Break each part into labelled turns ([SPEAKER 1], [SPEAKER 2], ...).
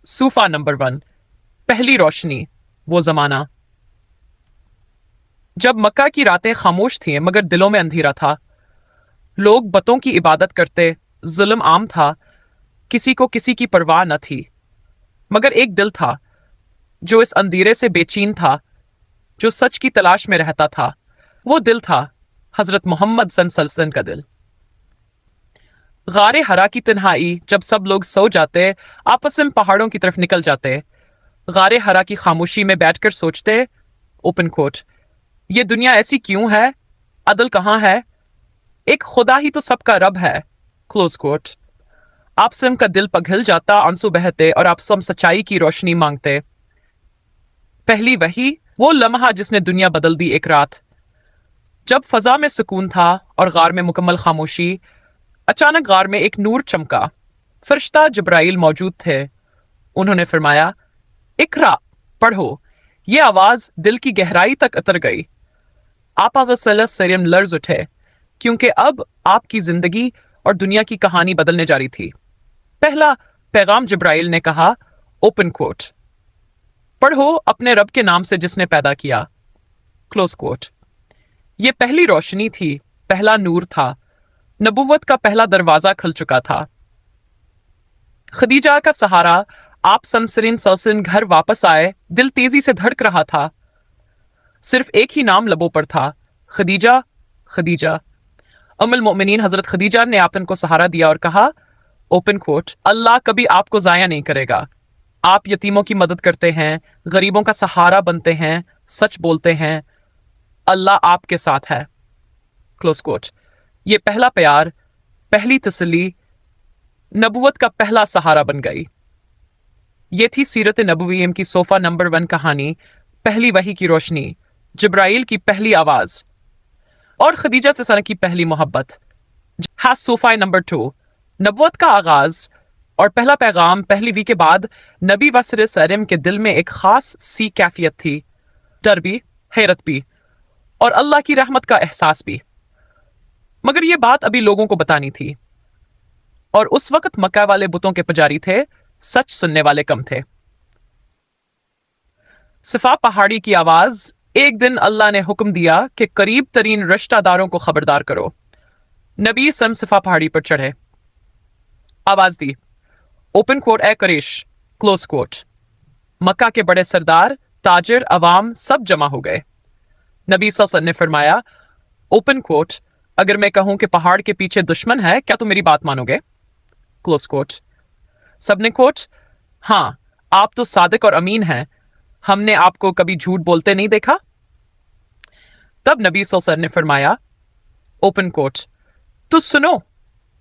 [SPEAKER 1] Sofa number 1। पहली रोशनी। वो जमाना जब मक्का की रातें खामोश थीं मगर दिलों में अंधेरा था। लोग बतों की इबादत करते, जुल्म आम था, किसी को किसी की परवाह न थी। मगर एक दिल था जो इस अंधेरे से बेचैन था, जो सच की तलाश में रहता था। वो दिल था हजरत मोहम्मद सल्लल्लाहु का दिल। गारे हरा की तन्हाई जब सब लोग सो जाते, आपस में पहाड़ों की तरफ निकल जाते। गारे हरा की खामोशी में बैठकर सोचते, ओपन कोट, ये दुनिया ऐसी क्यों है? अदल कहाँ है? एक खुदा ही तो सबका रब है। Close coat. आपसम का दिल पिघल जाता, आंसू बहते और आपसम सच्चाई की रोशनी मांगते। पहली वही, वो लम्हा जिसने दुनिया बदल दी एक रात। जब फजा में सुकून था और गार में मुकम्मल खामोशी, अचानक गार में एक नूर चमका। फरिश्ता जिब्राइल मौजूद थे। उन्होंने फरमाया, इकरा, पढ़ो। ये आवाज दिल की गहराई तक उतर गई। आप सरियम लर्ज उठे, क्योंकि अब आपकी जिंदगी और दुनिया की कहानी बदलने जा रही थी। पहला पैगाम जिब्राइल ने कहा, ओपन कोट, पढ़ो अपने रब के नाम से जिसने पैदा किया। Close quote. ये पहली रोशनी थी, पहला नूर था, नबुव्वत का पहला दरवाजा खुल चुका था। खदीजा का सहारा, आप सनसरिन घर वापस आए, दिल तेजी से धड़क रहा था। सिर्फ एक ही नाम लबों पर था, खदीजा, खदीजा। उम्मुल मोमिनीन हजरत खदीजा ने आपन को सहारा दिया और कहा, ओपन कोट, अल्लाह कभी आपको जाया नहीं करेगा। आप यतीमों की मदद करते हैं, गरीबों का सहारा बनते हैं, सच बोलते हैं, अल्लाह आपके साथ है। Close quote. ये पहला प्यार, पहली तसल्ली, नबुवत का पहला सहारा बन गई। ये थी सीरत नबुवीम की सोफा नंबर 1 कहानी, पहली वही की रोशनी, जिब्राइल की पहली आवाज और खदीजा से सना की पहली मोहब्बत। सोफा नंबर 2, नबुवत का आगाज और पहला पैगाम। पहली वी के बाद नबी वसरम के दिल में एक खास सी कैफियत थी, डर भी, हैरत भी और अल्लाह की रहमत का एहसास भी। मगर यह बात अभी लोगों को बतानी थी, और उस वक्त मक्का वाले बुतों के पुजारी थे, सच सुनने वाले कम थे। सिफा पहाड़ी की आवाज। एक दिन अल्लाह ने हुक्म दिया कि करीब तरीन रिश्तेदारों को खबरदार करो। नबी सिफा पहाड़ी पर चढ़े, आवाज दी, ओपन कोट, ए करेश, क्लोज कोट। मक्का के बड़े सरदार, ताजिर, अवाम सब जमा हो गए। नबी सल्लल्लाहु ने फरमाया, ओपन कोट, अगर मैं कहूं कि पहाड़ के पीछे दुश्मन है, क्या तुम मेरी बात मानोगे? Close coat. सबने कोट, हाँ, आप तो सादिक और अमीन हैं, हमने आपको कभी झूठ बोलते नहीं देखा। तब नबी सल्लल्लाहु ने फरमाया, ओपन कोट, तो सुनो,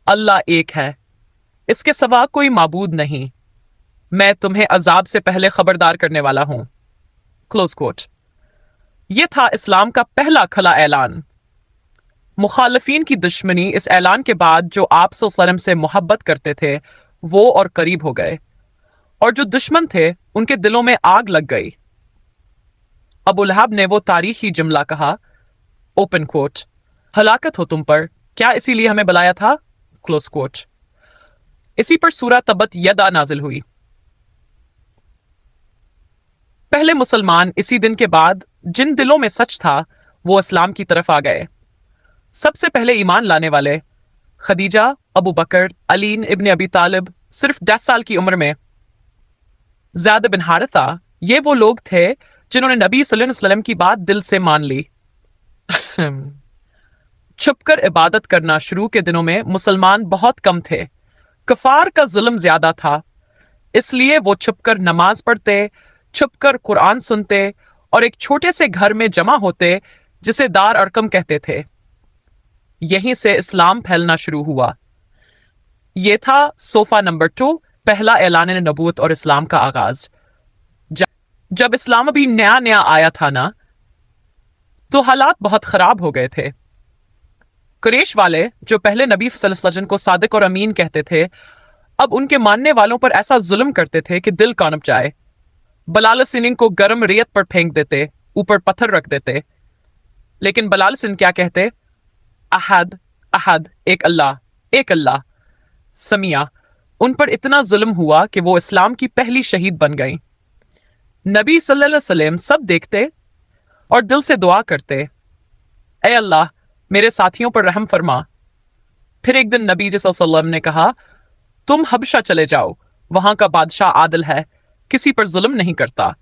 [SPEAKER 1] अल्लाह एक है, इसके सिवा कोई माबूद नहीं, मैं तुम्हें अजाब से पहले खबरदार करने वाला हूं। Close quote. यह था इस्लाम का पहला खुला ऐलान। मुखालफीन की दुश्मनी इस ऐलान के बाद जो आप सल्लल्लाहु से मोहब्बत करते थे वो और करीब हो गए, और जो दुश्मन थे उनके दिलों में आग लग गई। अबू लहब ने वो तारीखी जुमला कहा, ओपन कोट, हलाकत हो तुम पर, क्या इसीलिए हमें बुलाया था? Close quote. इसी पर सूरह तबत यदा नाजिल हुई। पहले मुसलमान इसी दिन के बाद जिन दिलों में सच था वो इस्लाम की तरफ आ गए। सबसे पहले ईमान लाने वाले खदीजा, अबू बकर, अलीन इब्ने अबी तालिब, सिर्फ 10 साल की उम्र में ज़ैद बिन हारिथा, ये वो लोग थे जिन्होंने नबी सल्लल्लाहु अलैहि वसल्लम की बात दिल से मान ली। छुपकर इबादत करना शुरू के दिनों में मुसलमान बहुत कम थे, कफार का जुल्म ज्यादा था, इसलिए वो छुपकर नमाज पढ़ते, छुपकर कुरान सुनते और एक छोटे से घर में जमा होते जिसे दार अरकम कहते थे। यहीं से इस्लाम फैलना शुरू हुआ। यह था सोफा नंबर 2, पहला ऐलान नबूवत और इस्लाम का आगाज। जब इस्लाम अभी नया नया आया था ना, तो हालात बहुत खराब हो गए थे। कुरैश वाले जो पहले नबी सल्लल्लाहु अलैहि वसल्लम को सादिक और अमीन कहते थे, अब उनके मानने वालों पर ऐसा जुल्म करते थे कि दिल कांप जाए। बलाल सिंह को गर्म रेत पर फेंक देते, ऊपर पत्थर रख देते। लेकिन बलाल सिंह क्या कहते? अहद अहद, एक अल्लाह, एक अल्लाह। समिया, उन पर इतना जुल्म हुआ कि वो इस्लाम की पहली शहीद बन गई। नबी सल्लल्लाहु अलैहि वसल्लम सब देखते और दिल से दुआ करते, ए अल्लाह मेरे साथियों पर रहम फरमा। फिर एक दिन नबी सल्लल्लाहु अलैहि वसल्लम ने कहा, तुम हबशा चले जाओ, वहां का बादशाह आदिल है, किसी पर जुल्म नहीं करता।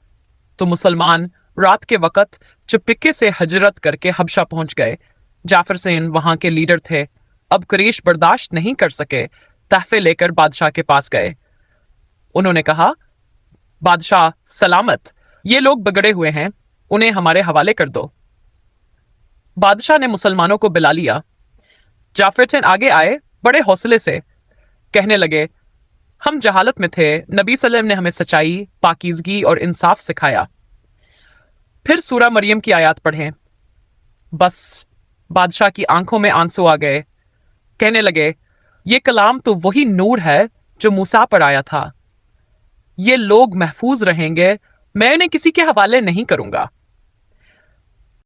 [SPEAKER 1] तो मुसलमान रात के वक्त चुपके से हजरत करके हबशा पहुंच गए। जाफर सेन वहां के लीडर थे। अब कुरैश बर्दाश्त नहीं कर सके, तहफे लेकर बादशाह के पास गए। उन्होंने कहा, बादशाह सलामत, ये लोग बिगड़े हुए हैं, उन्हें हमारे हवाले कर दो। बादशाह ने मुसलमानों को बुला लिया। जाफर सेन आगे आए बड़े हौसले से, कहने लगे, हम जहालत में थे, नबी सल्लम ने हमें सच्चाई, पाकीज़गी और इंसाफ सिखाया। फिर सूरा मरियम की आयत पढ़ें। बस बादशाह की आंखों में आंसू आ गए। कहने लगे, ये कलाम तो वही नूर है जो मूसा पर आया था। ये लोग महफूज रहेंगे, मैं इन्हें किसी के हवाले नहीं करूंगा।